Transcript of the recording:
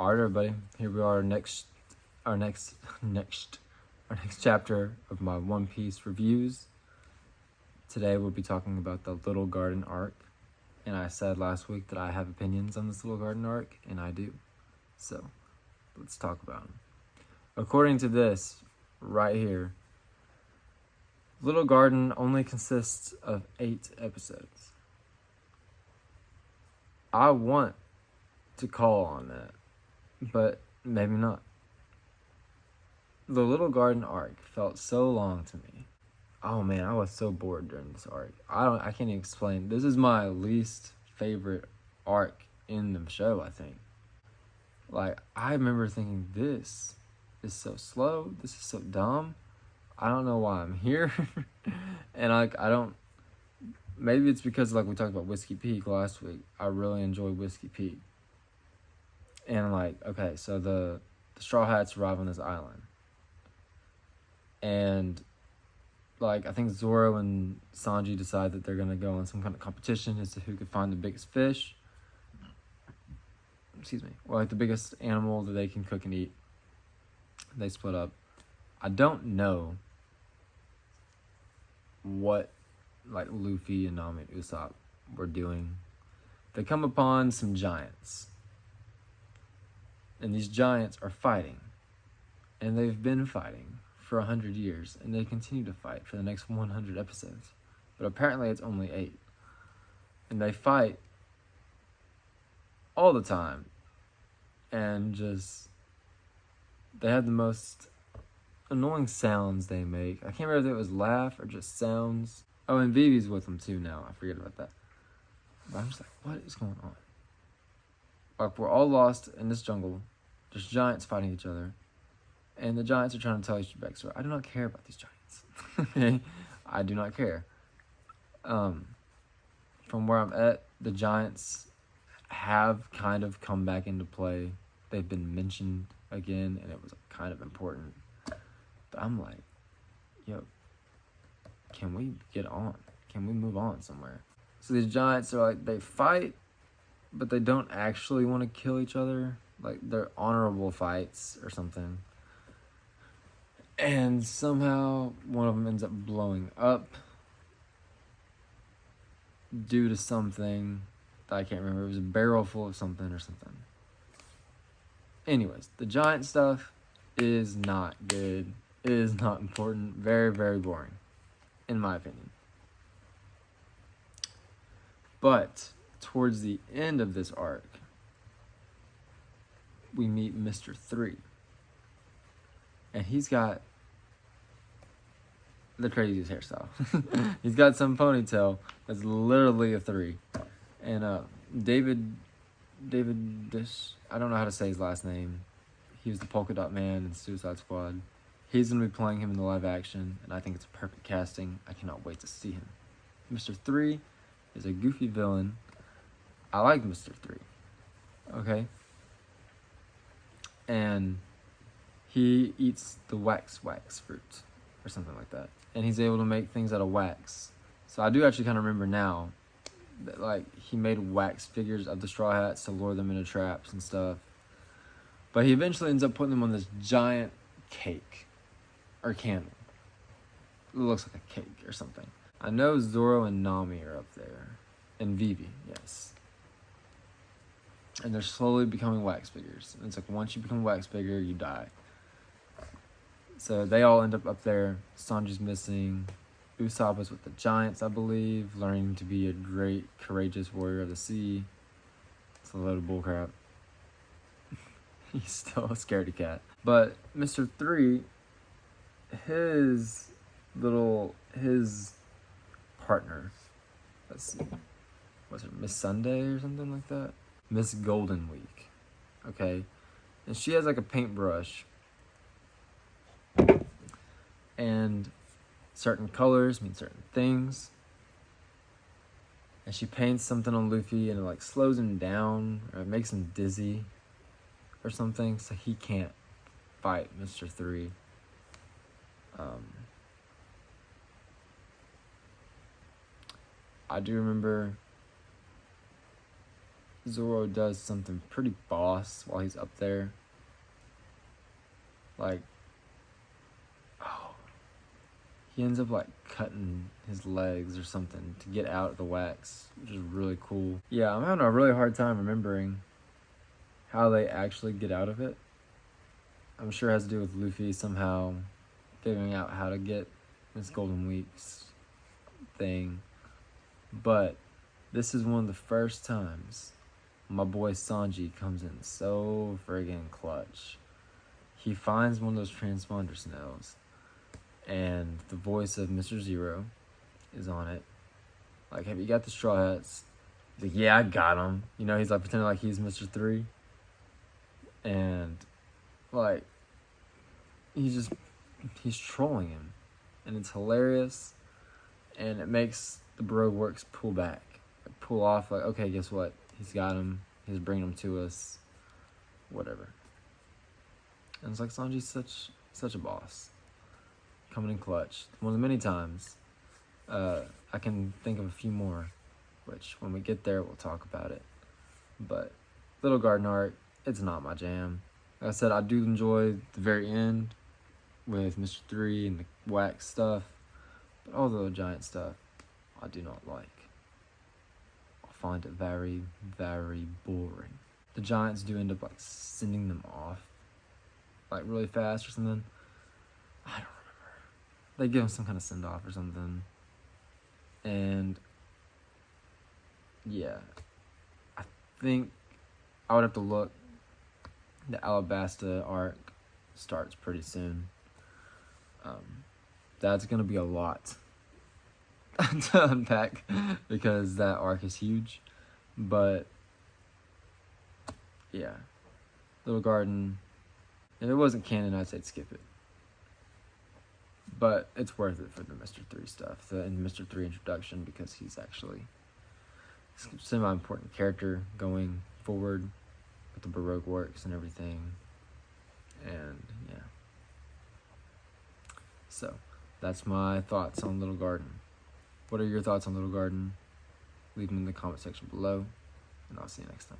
All right, everybody. Here we are. Our next chapter of my One Piece reviews. Today we'll be talking about the Little Garden arc, and I said last week that I have opinions on this Little Garden arc, and I do. So let's talk about them. According to this right here, Little Garden only consists of 8 episodes. I want to call on that, but maybe not. The Little Garden arc felt so long to me. Oh man, I was so bored during this arc. I can't even explain. This is my least favorite arc in the show, I think. Like, I remember thinking, this is so slow, this is so dumb. I don't know why I'm here. And I don't, maybe it's because like we talked about Whiskey Peak last week. I really enjoy Whiskey Peak. And like, okay, so the Straw Hats arrive on this island. And like, I think Zoro and Sanji decide that they're going to go on some kind of competition as to who could find the biggest fish. Or like the biggest animal that they can cook and eat. They split up. I don't know what like Luffy and Nami and Usopp were doing. They come upon some giants. And these giants are fighting. And they've been fighting for 100 years. And they continue to fight for the next 100 episodes. But apparently it's only 8. And they fight all the time. And just, they have the most annoying sounds they make. I can't remember if it was laugh or just sounds. Oh, and Vivi's with them too now. I forget about that. But I'm just like, what is going on? Like, we're all lost in this jungle. There's giants fighting each other. And the giants are trying to tell each other backstory. I do not care about these giants. Okay? I do not care. From where I'm at, the giants have kind of come back into play. They've been mentioned again, and it was kind of important. But I'm like, yo, can we get on? Can we move on somewhere? So these giants are like, they fight, but they don't actually want to kill each other. Like, they're honorable fights or something. And somehow one of them ends up blowing up due to something that I can't remember. It was a barrel full of something or something. Anyways, the giant stuff is not good. It is not important. Very, very boring, in my opinion. But towards the end of this arc, we meet Mr. 3. And he's got the craziest hairstyle. He's got some ponytail that's literally a 3. And David, I don't know how to say his last name. He was the Polka Dot Man in Suicide Squad. He's going to be playing him in the live action, and I think it's a perfect casting. I cannot wait to see him. Mr. 3 is a goofy villain. I like Mr. 3. Okay? And he eats the wax fruit or something like that. And he's able to make things out of wax. So I do actually kind of remember now that, like, he made wax figures of the Straw Hats to lure them into traps and stuff. But he eventually ends up putting them on this giant cake or candle. It looks like a cake or something. I know Zoro and Nami are up there. And Vivi, yes. And they're slowly becoming wax figures. And it's like, once you become a wax figure, you die. So they all end up there. Sanji's missing. Usopp is with the giants, I believe, learning to be a great, courageous warrior of the sea. It's a load of bullcrap. He's still a scaredy cat. But Mr. 3, his partner, let's see, was it Miss Sunday or something like that? Miss Golden Week, okay? And she has like a paintbrush. And certain colors mean certain things. And she paints something on Luffy and it like slows him down or it makes him dizzy or something, so he can't fight Mr. 3. I do remember Zoro does something pretty boss while he's up there. Like, oh, he ends up like cutting his legs or something to get out of the wax, which is really cool. Yeah, I'm having a really hard time remembering how they actually get out of it. I'm sure it has to do with Luffy somehow figuring out how to get this Golden Weeks thing. But this is one of the first times my boy Sanji comes in so friggin' clutch. He finds one of those transponder snails, and the voice of Mr. Zero is on it. Like, have you got the straw hats? He's like, yeah, I got him. You know, he's like pretending like he's Mr. 3. And, like, he's trolling him. And it's hilarious. And it makes the Baroque Works pull back. Like, pull off, like, okay, guess what? He's got him. He's bringing him to us. Whatever. And it's like, Sanji's such a boss. Coming in clutch. One of the many times. I can think of a few more, which when we get there, we'll talk about it. But Little Garden Art, it's not my jam. Like I said, I do enjoy the very end with Mr. 3 and the wax stuff, but all the giant stuff, I do not like. I find it very, very boring. The giants do end up like sending them off, like really fast or something. I don't remember. They give them some kind of send off or something. And yeah, I think I would have to look. The Alabasta arc starts pretty soon. That's gonna be a lot to unpack because that arc is huge. But yeah, Little Garden. If it wasn't canon, I'd say skip it. But it's worth it for the Mr. 3 stuff, the Mr. 3 introduction, because he's actually a semi-important character going forward with the Baroque Works and everything. And yeah. So, that's my thoughts on Little Garden. What are your thoughts on Little Garden? Leave them in the comment section below, and I'll see you next time.